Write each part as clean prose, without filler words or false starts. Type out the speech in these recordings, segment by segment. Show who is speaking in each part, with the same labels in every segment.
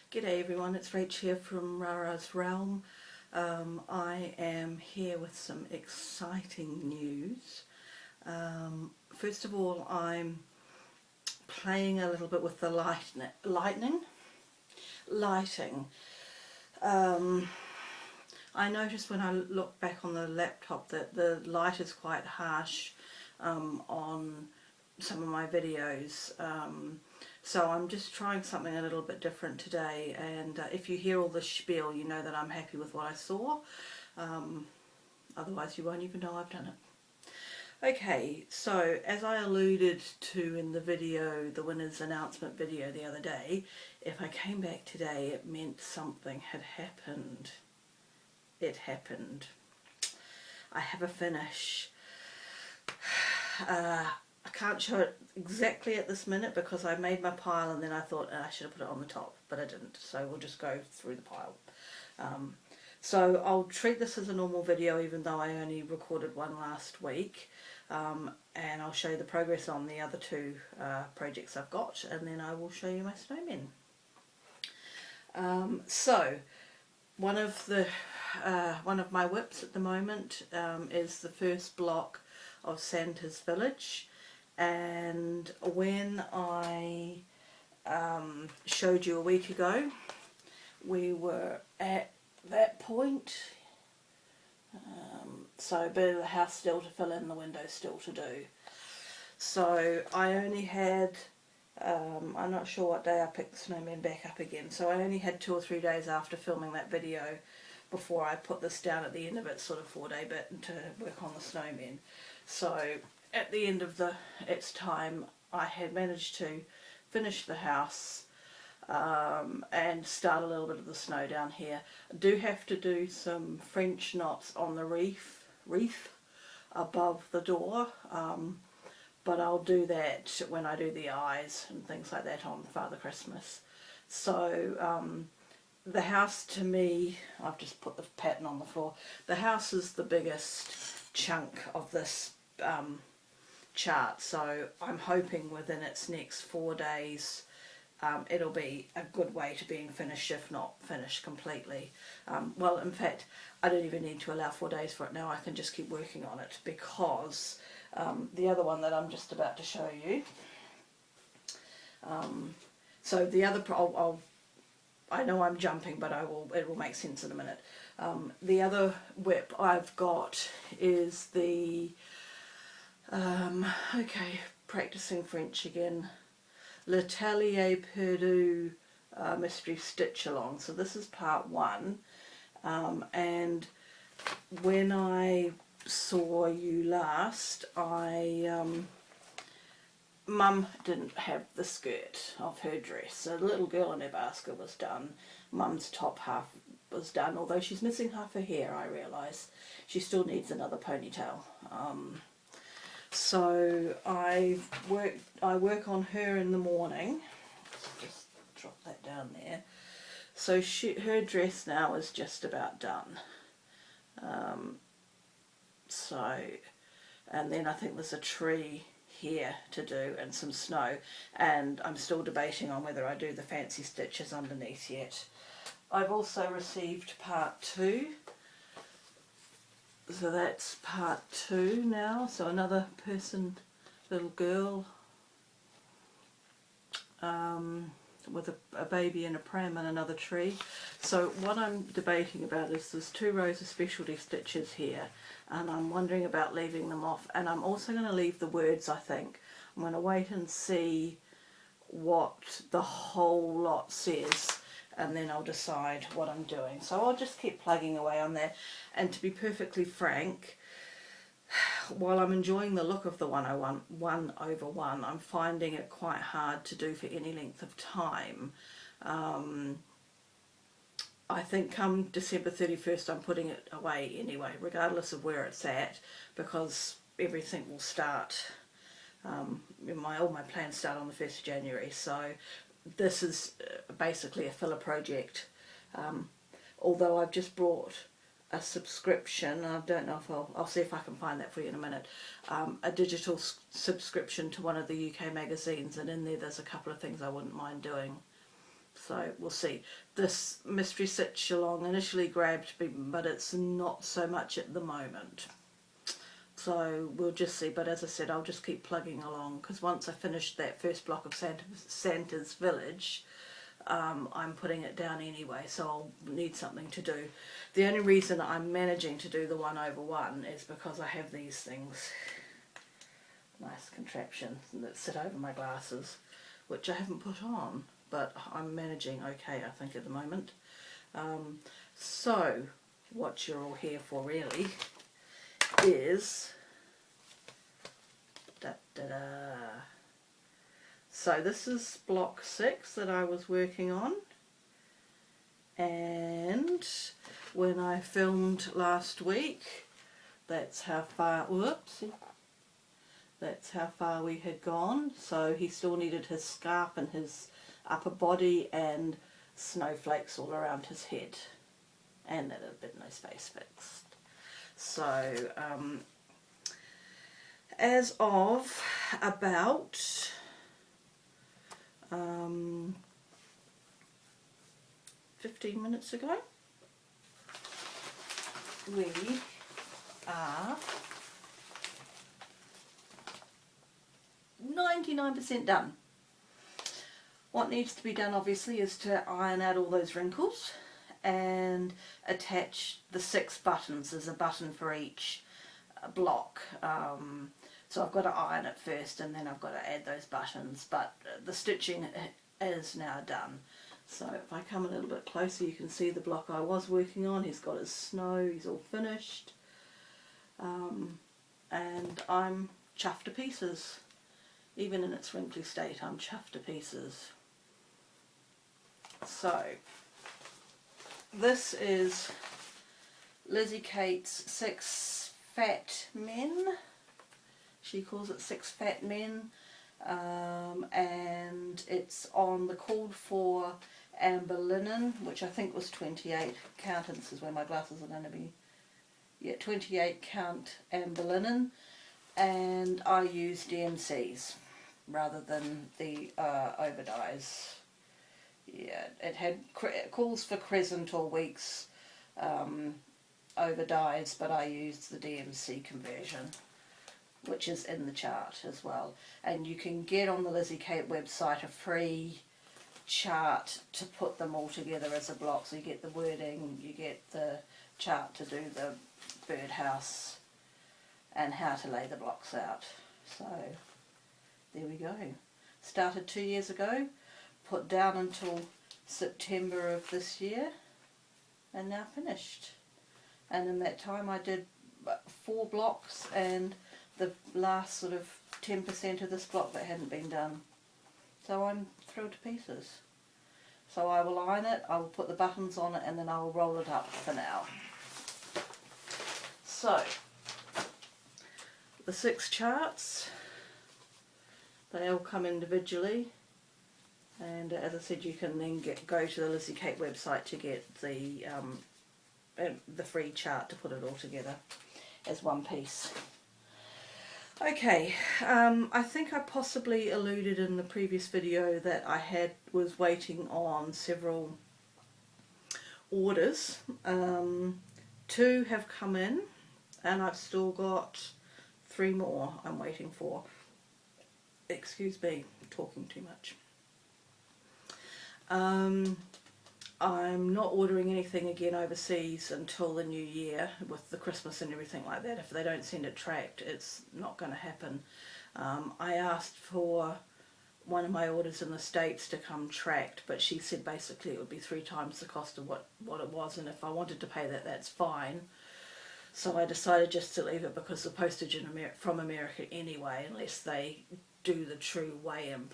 Speaker 1: G'day everyone, it's Rach here from Rara's Realm. I am here with some exciting news. First of all, I'm playing a little bit with the lighting. I noticed when I look back on the laptop that the light is quite harsh on some of my videos. So I'm just trying something a little bit different today, and if you hear all this spiel, you know that I'm happy with what I saw. Otherwise you won't even know I've done it. Okay, so as I alluded to in the video, the winner's announcement video the other day, if I came back today it meant something had happened. It happened. I have a finish. I can't show it exactly at this minute because I made my pile and then I thought I should have put it on the top, but I didn't, so we'll just go through the pile. So I'll treat this as a normal video even though I only recorded one last week, and I'll show you the progress on the other two projects I've got, and then I will show you my snowmen. So one of my whips at the moment is the first block of Santa's Village, and when I showed you a week ago we were at that point, so a bit of the house still to fill in, the windows still to do. So I only had, I'm not sure what day I picked the snowman back up again, so I only had 2 or 3 days after filming that video before I put this down at the end of its sort of 4-day bit to work on the snowmen. So at the end of its time I had managed to finish the house and start a little bit of the snow down here. I do have to do some French knots on the wreath above the door, but I'll do that when I do the eyes and things like that on Father Christmas. So the house, to me, I've just put the pattern on the floor, the house is the biggest chunk of this chart, so I'm hoping within its next 4 days it'll be a good way to being finished, if not finished completely. Well, in fact, I don't even need to allow 4 days for it now. I can just keep working on it, because the other one that I'm just about to show you, so the other, I know I'm jumping, but it will make sense in a minute. The other whip I've got is the, okay, practicing French again, L'Atelier Perdu Mystery Stitch Along. So this is part 1, and when I saw you last, Mum didn't have the skirt of her dress, so the little girl in her basket was done. Mum's top half was done, although she's missing half her hair, I realise. She still needs another ponytail. So I work on her in the morning. Just drop that down there. So her dress now is just about done. And then I think there's a tree here to do and some snow, and I'm still debating on whether I do the fancy stitches underneath yet. I've also received part 2, so that's part 2 now. So another person, little girl with a baby in a pram and another tree. So what I'm debating about is there's 2 rows of specialty stitches here, and I'm wondering about leaving them off, and I'm also going to leave the words, I think. I'm going to wait and see what the whole lot says, and then I'll decide what I'm doing. So I'll just keep plugging away on that, and to be perfectly frank, while I'm enjoying the look of the 1/1, I'm finding it quite hard to do for any length of time. I think come December 31st I'm putting it away anyway, regardless of where it's at, because everything will start, all my plans start on the 1st of January, so this is basically a filler project. Although I've just brought a subscription, I don't know if I'll see if I can find that for you in a minute, a digital subscription to one of the UK magazines, and in there's a couple of things I wouldn't mind doing. So we'll see. This mystery sitch along initially grabbed me, but it's not so much at the moment. So we'll just see. But as I said, I'll just keep plugging along, because once I finish that first block of Santa's Village, I'm putting it down anyway, so I'll need something to do. The only reason I'm managing to do the 1/1 is because I have these things, nice contraption, that sit over my glasses, which I haven't put on, but I'm managing okay, I think, at the moment. So what you're all here for really is so this is block 6 that I was working on, and when I filmed last week, that's how far, that's how far we had gone. So he still needed his scarf and his upper body and snowflakes all around his head, and that had bit in his face fixed. So as of about 15 minutes ago, we are 99% done. What needs to be done obviously is to iron out all those wrinkles and attach the 6 buttons. There's a button for each block. So I've got to iron it first, and then I've got to add those buttons, but the stitching is now done. So if I come a little bit closer, you can see the block I was working on. He's got his snow, he's all finished, and I'm chuffed to pieces. Even in its wrinkly state, I'm chuffed to pieces. So this is Lizzie Kate's 6 Fat Men. She calls it 6 Fat Men, and it's on the called for amber linen, which I think was 28 count, and this is where my glasses are going to be. Yeah, 28 count amber linen, and I use DMCs rather than the over dyes. Yeah, it had calls for crescent or weeks over dyes, but I used the DMC conversion, which is in the chart as well. And you can get on the Lizzie Kate website a free chart to put them all together as a block. So you get the wording, you get the chart to do the birdhouse and how to lay the blocks out. So there we go. Started 2 years ago, put down until September of this year, and now finished. And in that time I did 4 blocks, and the last sort of 10% of this block that hadn't been done. So I'm thrilled to pieces. So I will iron it, I will put the buttons on it, and then I will roll it up for now. So the 6 charts, they all come individually, and as I said, you can then go to the Lizzie Kate website to get the free chart to put it all together as one piece. Okay, I think I possibly alluded in the previous video that I was waiting on several orders. 2 have come in, and I've still got 3 more I'm waiting for. Excuse me, talking too much. I'm not ordering anything again overseas until the new year, with the Christmas and everything like that. If they don't send it tracked, it's not going to happen. I asked for one of my orders in the States to come tracked, but she said basically it would be 3 times the cost of what it was, and if I wanted to pay that, that's fine. So I decided just to leave it, because the postage from America anyway, unless they do the true weigh and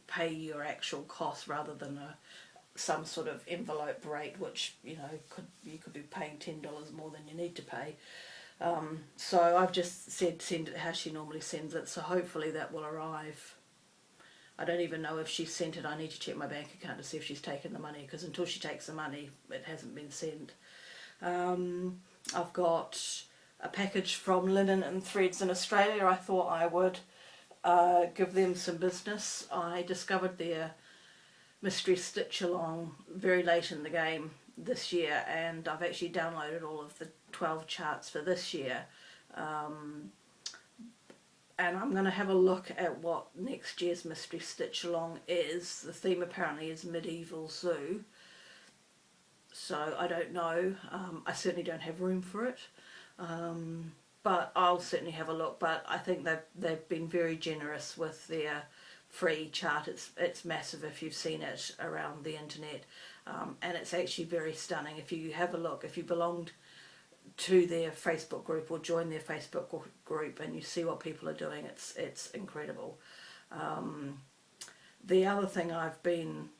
Speaker 1: pay your actual cost rather than some sort of envelope rate, which you could be paying $10 more than you need to pay. So I've just said send it how she normally sends it, so hopefully that will arrive. I don't even know if she sent it. I need to check my bank account to see if she's taken the money, because until she takes the money it hasn't been sent. I've got a package from Linen and Threads in Australia. I thought I would give them some business. I discovered their mystery stitch along very late in the game this year, and I've actually downloaded all of the 12 charts for this year. And I'm going to have a look at what next year's mystery stitch along is. The theme apparently is medieval zoo, so I don't know. I certainly don't have room for it, but I'll certainly have a look. But I think they've been very generous with their free chart. It's massive if you've seen it around the internet, and it's actually very stunning. If you have a look, if you belonged to their Facebook group or join their Facebook group and you see what people are doing, it's incredible. The other thing I've been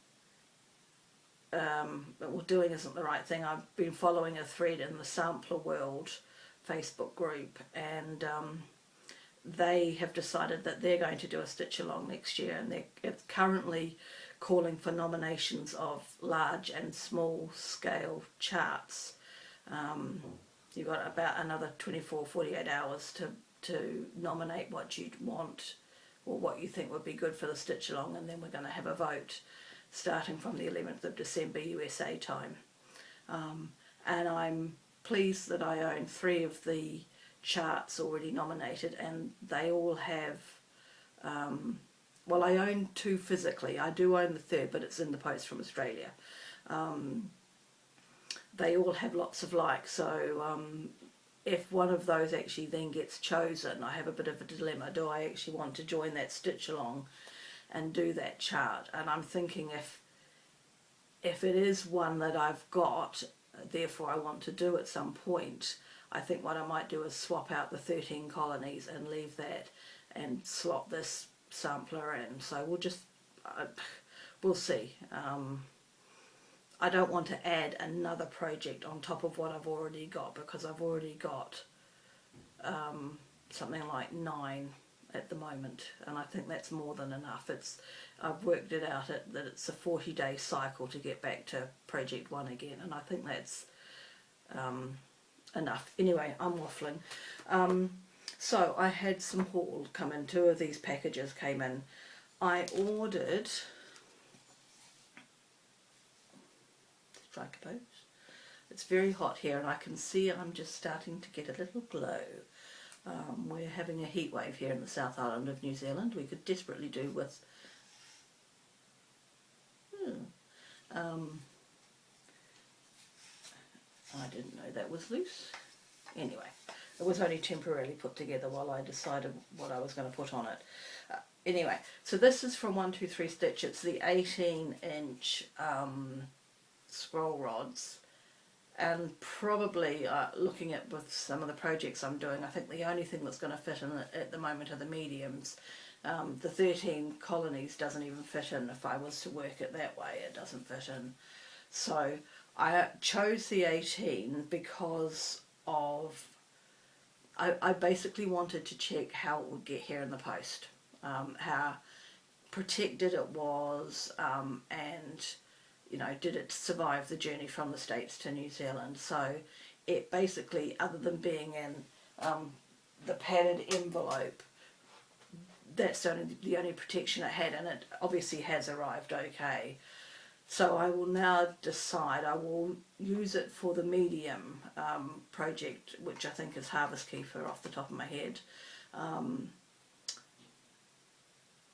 Speaker 1: doing isn't the right thing. I've been following a thread in the Sampler World Facebook group, and they have decided that they're going to do a stitch along next year, and they're currently calling for nominations of large and small scale charts. You've got about another 48 hours to nominate what you'd want or what you think would be good for the stitch along, and then we're going to have a vote starting from the 11th of December USA time. And I'm pleased that I own 3 of the charts already nominated, and they all have, well, I own 2 physically. I do own the third, but it's in the post from Australia. They all have lots of likes, so if one of those actually then gets chosen, I have a bit of a dilemma. Do I actually want to join that stitch along and do that chart? And I'm thinking if it is one that I've got, therefore I want to do at some point, I think what I might do is swap out the 13 colonies and leave that and slot this sampler in. So we'll see. I don't want to add another project on top of what I've already got, because I've already got something like 9 at the moment, and I think that's more than enough. I've worked it out that it's a 40-day cycle to get back to project 1 again, and I think that's enough. Anyway, I'm waffling. So I had some haul come in. 2 of these packages came in. I ordered, strike a pose. It's very hot here, and I can see I'm just starting to get a little glow. We're having a heat wave here in the South Island of New Zealand. We could desperately do with I didn't know that was loose. Anyway, it was only temporarily put together while I decided what I was going to put on it. Anyway, so this is from 123 Stitch. It's the 18-inch scroll rods, and probably looking at with some of the projects I'm doing, I think the only thing that's going to fit in at the moment are the mediums. The 13 colonies doesn't even fit in. If I was to work it that way, it doesn't fit in. So I chose the 18 because of I basically wanted to check how it would get here in the post, how protected it was, and you know, did it survive the journey from the States to New Zealand. So it basically, other than being in the padded envelope, that's the only protection it had, and it obviously has arrived okay. So I will now decide, I will use it for the medium project, which I think is Harvest Keeper off the top of my head.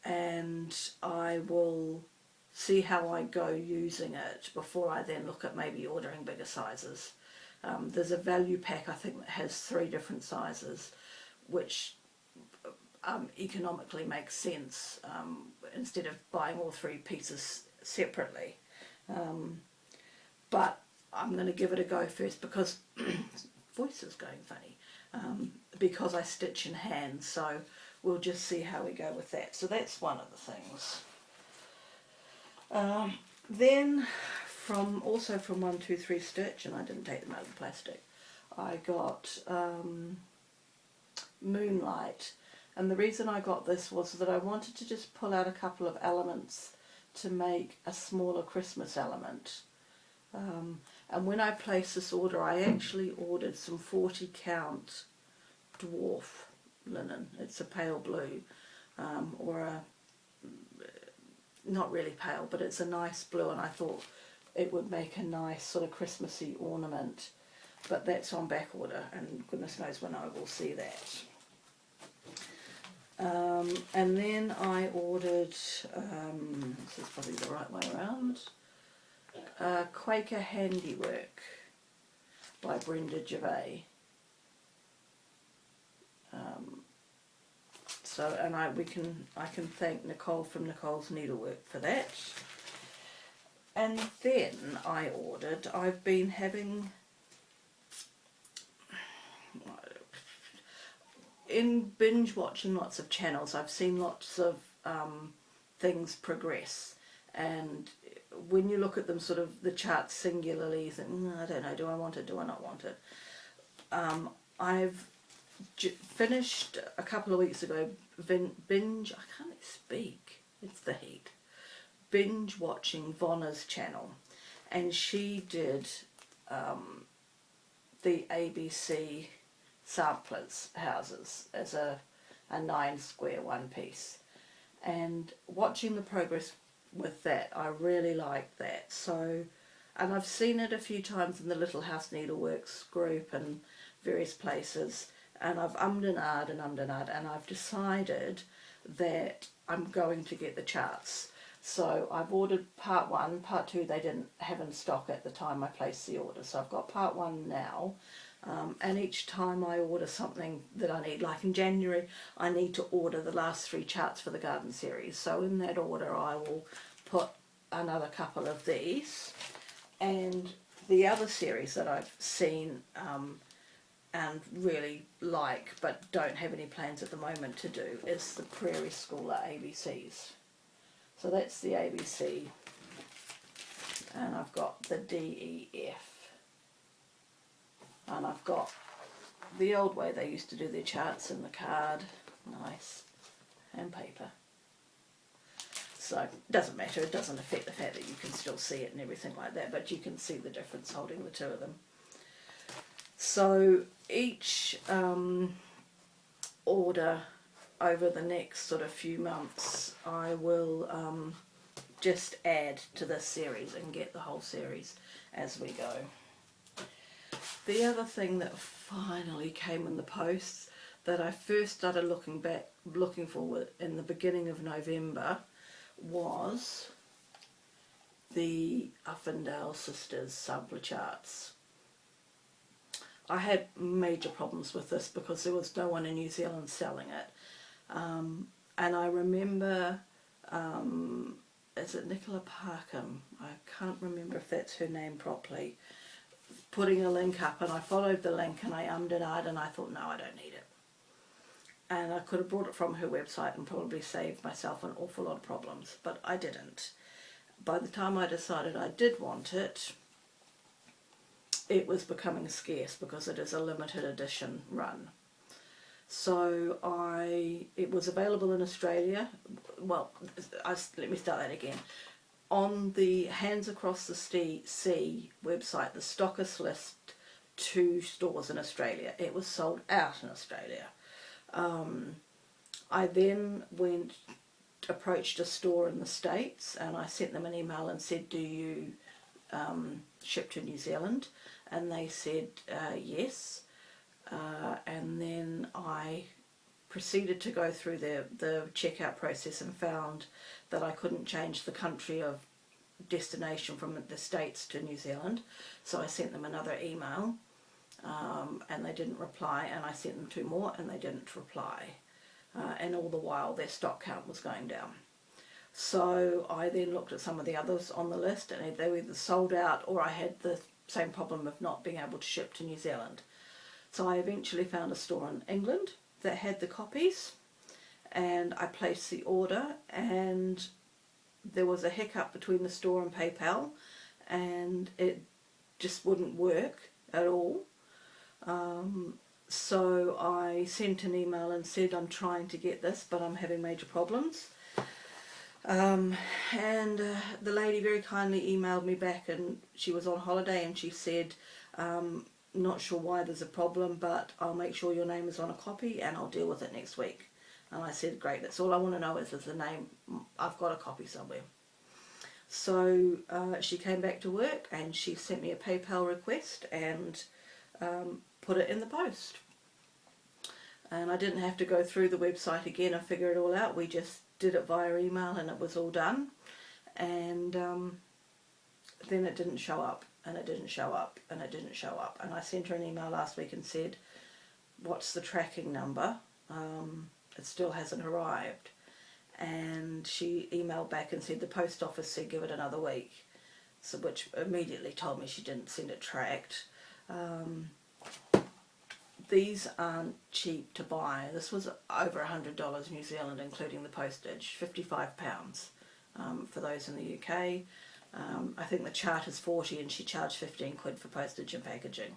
Speaker 1: And I will see how I go using it before I then look at maybe ordering bigger sizes. There's a value pack, I think, that has 3 different sizes, which economically makes sense, instead of buying all 3 pieces separately. But I'm going to give it a go first because voice is going funny, because I stitch in hand, so we'll just see how we go with that. So that's one of the things. Then also from 123 Stitch, and I didn't take them out of the plastic, I got Moonlight, and the reason I got this was that I wanted to just pull out a couple of elements to make a smaller Christmas element. And when I placed this order, I actually ordered some 40 count dwarf linen. It's a pale blue. or a, not really pale, but it's a nice blue, and I thought it would make a nice sort of Christmassy ornament, but that's on back order, and goodness knows when I will see that. And then I ordered, this is probably the right way around, Quaker Handiwork by Brenda Gervais. So, and I can thank Nicole from Nicole's Needlework for that. And then I've been having, in binge watching lots of channels, I've seen lots of things progress, and when you look at them, sort of the charts singularly, you think, I don't know, do I want it, do I not want it? I've finished a couple of weeks ago binge, I can't speak, it's the heat, binge watching Vonna's channel, and she did the ABC samplers houses as a 9 square one piece, and watching the progress with that, I really liked that. So, and I've seen it a few times in the Little House Needleworks group and various places, and I've ummed and ahed and I've decided that I'm going to get the charts. So I've ordered part 1, part 2 they didn't have in stock at the time I placed the order, so I've got part 1 now. And each time I order something that I need, like in January I need to order the last 3 charts for the garden series, so in that order I will put another couple of these. And the other series that I've seen and really like but don't have any plans at the moment to do is the Prairie Schooler ABCs. So that's the ABC, and I've got the DEF. And I've got the old way they used to do their charts in the card, nice, and paper. So it doesn't matter, it doesn't affect the fact that you can still see it and everything like that, but you can see the difference holding the two of them. So each order over the next sort of few months I will just add to this series and get the whole series as we go. The other thing that finally came in the post that I first started looking for in the beginning of November was the Uffindale Sisters sampler charts. I had major problems with this because there was no one in New Zealand selling it. And I remember, is it Nicola Parkham? I can't remember if that's her name properly, putting a link up, and I followed the link and I ummed and ahed and I thought, no, I don't need it. And I could have brought it from her website and probably saved myself an awful lot of problems, but I didn't. By the time I decided I did want it, it was becoming scarce because it is a limited edition run. So it was available in Australia. Well, let me start that again. On the Hands Across the Sea website, the stockist list 2 stores in Australia. It was sold out in Australia. I then approached a store in the States, and I sent them an email and said, do you ship to New Zealand? And they said yes. And then I proceeded to go through the checkout process and found that I couldn't change the country of destination from the States to New Zealand, so I sent them another email and they didn't reply, and I sent them 2 more and they didn't reply, and all the while their stock count was going down. So I then looked at some of the others on the list, and they were either sold out or I had the same problem of not being able to ship to New Zealand. So I eventually found a store in England that had the copies, and I placed the order, and there was a hiccup between the store and PayPal, and it just wouldn't work at all. So I sent an email and said, I'm trying to get this, but I'm having major problems. And the lady very kindly emailed me back, and she was on holiday, and she said, not sure why there's a problem, but I'll make sure your name is on a copy and I'll deal with it next week. And I said, great, that's all I want to know is the name. I've got a copy somewhere. So she came back to work and she sent me a PayPal request and put it in the post. And I didn't have to go through the website again and figure it all out. We just did it via email and it was all done. And then it didn't show up, and it didn't show up, and it didn't show up. And I sent her an email last week and said, what's the tracking number? It still hasn't arrived. And she emailed back and said the post office said give it another week. So, which immediately told me she didn't send it tracked. These aren't cheap to buy. This was over $100 New Zealand, including the postage, £55 for those in the UK. I think the chart is 40 and she charged 15 quid for postage and packaging.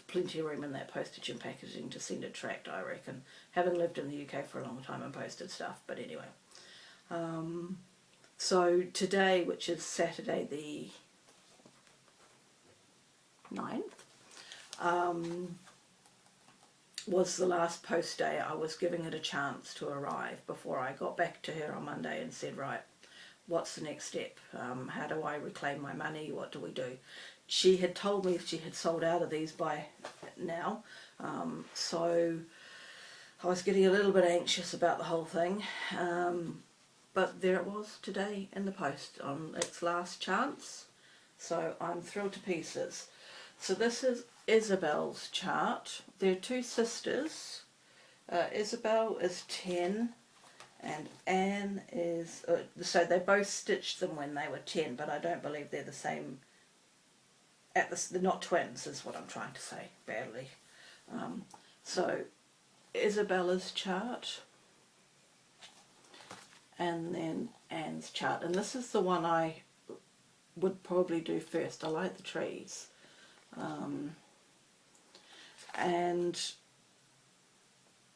Speaker 1: Plenty of room in that postage and packaging to send it tracked, I reckon, having lived in the UK for a long time and posted stuff. But anyway, so today, which is Saturday the 9th, was the last post day. I was giving it a chance to arrive before I got back to her on Monday and said, right, what's the next step? How do I reclaim my money? What do we do? She had told me she had sold out of these by now, so I was getting a little bit anxious about the whole thing, but there it was today in the post on its last chance, so I'm thrilled to pieces. So this is Isabel's chart. They're two sisters. Isabel is 10 and Anne is, so they both stitched them when they were 10, but I don't believe they're the same, they're not twins is what I'm trying to say, badly. So Isabella's chart and then Anne's chart, and this is the one I would probably do first. I like the trees. And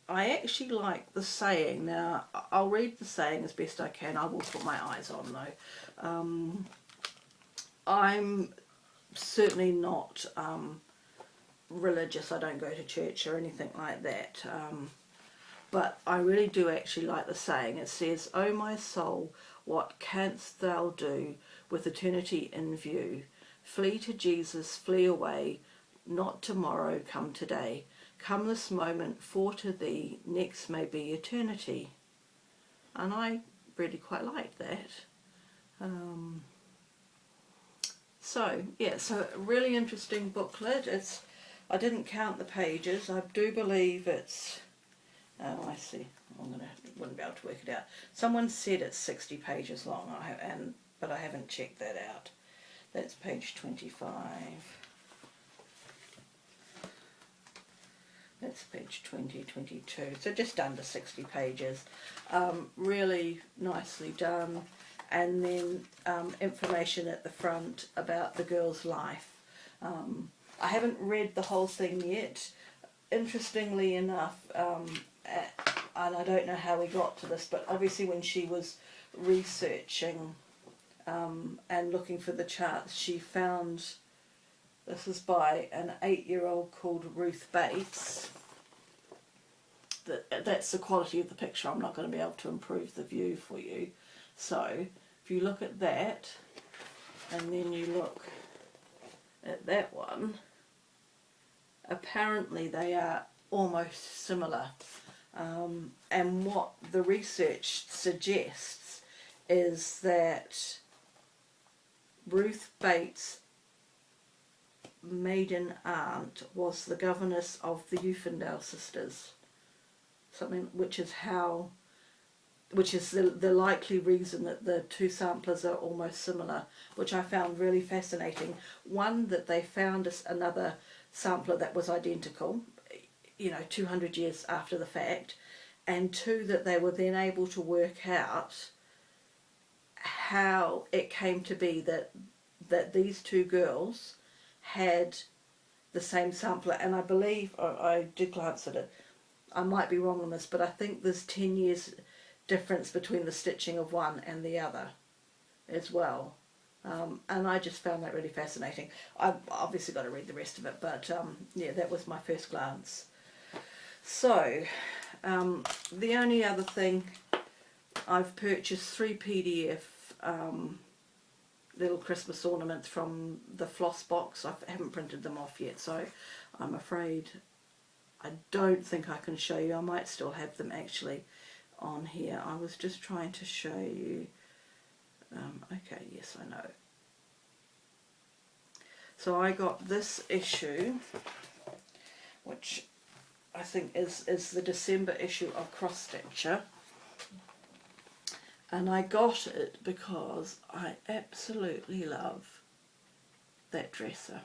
Speaker 1: I actually like the saying. Now, I'll read the saying as best I can. I will put my eyes on though. I'm certainly not religious. I don't go to church or anything like that. But I really do actually like the saying. It says, "O my soul, what canst thou do with eternity in view? Flee to Jesus, flee away, not tomorrow, come today. Come this moment, for to thee next may be eternity." And I really quite like that. So yeah, so a really interesting booklet. I didn't count the pages. I do believe it's, oh I see, wouldn't be able to work it out. Someone said it's 60 pages long, but I haven't checked that out. That's page 25. That's page 20, 22. So just under 60 pages. Really nicely done. And then information at the front about the girl's life. I haven't read the whole thing yet. Interestingly enough, and I don't know how we got to this, but obviously when she was researching and looking for the charts, she found, this is by an 8-year-old called Ruth Bates. That's the quality of the picture. I'm not going to be able to improve the view for you. So if you look at that and then you look at that one, apparently they are almost similar. And what the research suggests is that Ruth Bates' maiden aunt was the governess of the Uffendale sisters, something which is the likely reason that the two samplers are almost similar, which I found really fascinating. One, that they found another sampler that was identical, 200 years after the fact, and two, that they were then able to work out how it came to be that these two girls had the same sampler. And I believe, I did glance at it, I might be wrong on this, but I think there's 10 years difference between the stitching of one and the other as well. And I just found that really fascinating. I've obviously got to read the rest of it, but yeah, that was my first glance. So, the only other thing, I've purchased 3 PDF little Christmas ornaments from the floss box. I haven't printed them off yet, so I'm afraid I don't think I can show you. I might still have them actually on here. I was just trying to show you. Okay, yes, I know. So I got this issue, which I think is the December issue of Cross Stitcher. And I got it because I absolutely love that dresser.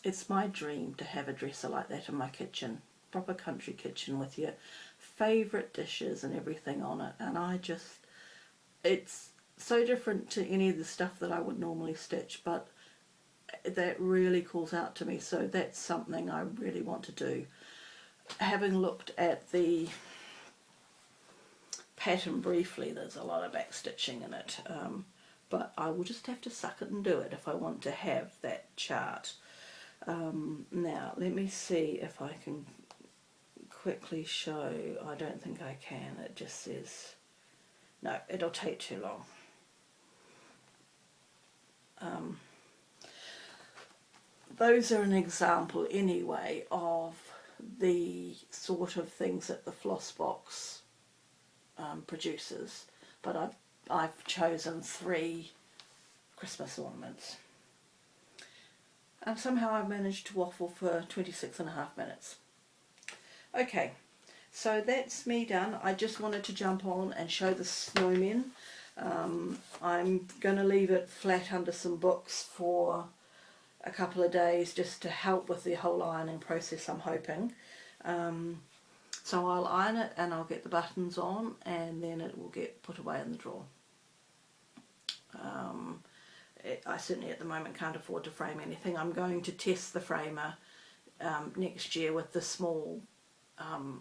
Speaker 1: It's my dream to have a dresser like that in my kitchen. Proper country kitchen with your favourite dishes and everything on it. And it's so different to any of the stuff that I would normally stitch, but that really calls out to me. So that's something I really want to do. Having looked at the pattern briefly, there's a lot of back stitching in it, but I will just have to suck it and do it if I want to have that chart. Now let me see if I can quickly show. I don't think I can. It just says no, it'll take too long. Those are an example anyway of the sort of things that the floss box produces, but I've chosen 3 Christmas ornaments, and somehow I've managed to waffle for 26.5 minutes. Okay, so that's me done. I just wanted to jump on and show the snowmen. I'm going to leave it flat under some books for a couple of days just to help with the whole ironing process, I'm hoping. So I'll iron it and I'll get the buttons on, and then it will get put away in the drawer. I certainly at the moment can't afford to frame anything. I'm going to test the framer next year with the small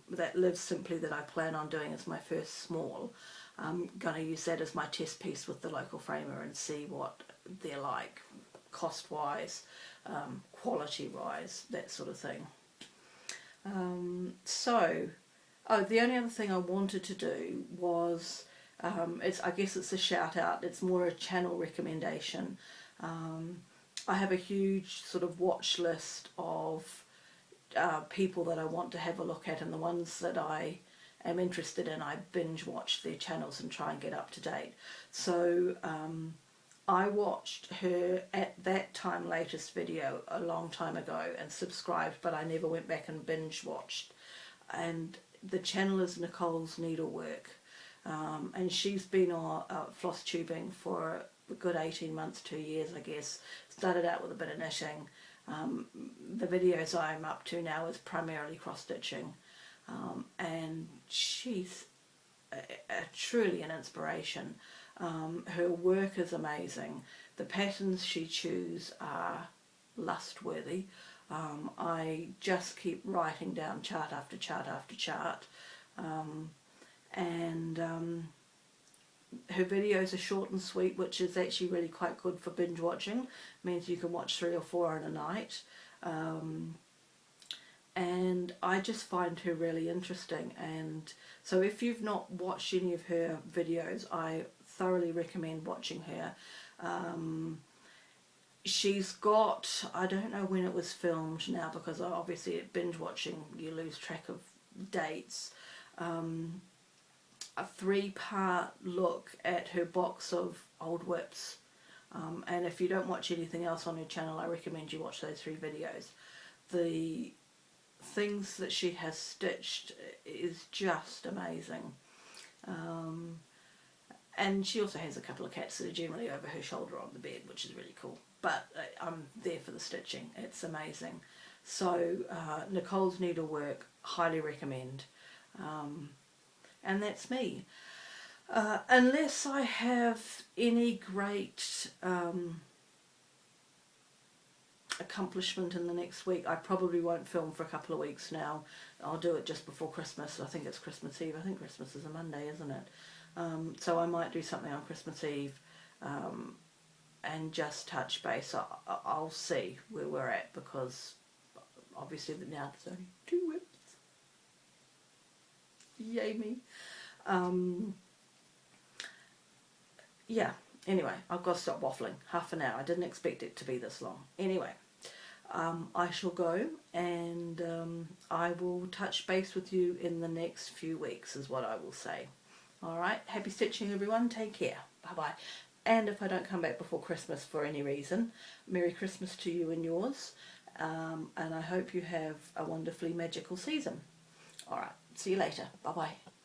Speaker 1: that Lives Simply that I plan on doing as my first small. I'm going to use that as my test piece with the local framer and see what they're like, cost wise, quality wise, that sort of thing. The only other thing I wanted to do was, I guess it's a shout out, it's more a channel recommendation. I have a huge sort of watch list of people that I want to have a look at, and the ones that I am interested in, I binge watch their channels and try and get up to date. So I watched her at that time latest video a long time ago and subscribed, but I never went back and binge watched. And the channel is Nicole's Needlework, and she's been on floss tubing for a good 18 months, 2 years I guess. Started out with a bit of knitting. The videos I'm up to now is primarily cross stitching, and she's truly an inspiration. Her work is amazing. The patterns she chooses are lust-worthy. I just keep writing down chart after chart after chart, and her videos are short and sweet, which is actually really quite good for binge watching. Means you can watch 3 or 4 in a night, and I just find her really interesting. And so if you've not watched any of her videos, I thoroughly recommend watching her. She's got, I don't know when it was filmed now, because obviously at binge watching you lose track of dates, a 3-part look at her box of old whips, and if you don't watch anything else on her channel, I recommend you watch those 3 videos. The things that she has stitched is just amazing. And she also has a couple of cats that are generally over her shoulder on the bed, which is really cool. But I'm there for the stitching. It's amazing. So Nicole's Needlework, highly recommend. And that's me. Unless I have any great accomplishment in the next week, I probably won't film for a couple of weeks now. I'll do it just before Christmas. I think it's Christmas Eve. I think Christmas is a Monday, isn't it? So I might do something on Christmas Eve and just touch base. I'll see where we're at, because obviously now there's only 2 whips. Yay me. Yeah, anyway, I've got to stop waffling. Half an hour. I didn't expect it to be this long. Anyway, I shall go, and I will touch base with you in the next few weeks is what I will say. Alright, happy stitching everyone, take care, bye bye. And if I don't come back before Christmas for any reason, Merry Christmas to you and yours, and I hope you have a wonderfully magical season. Alright, see you later, bye bye.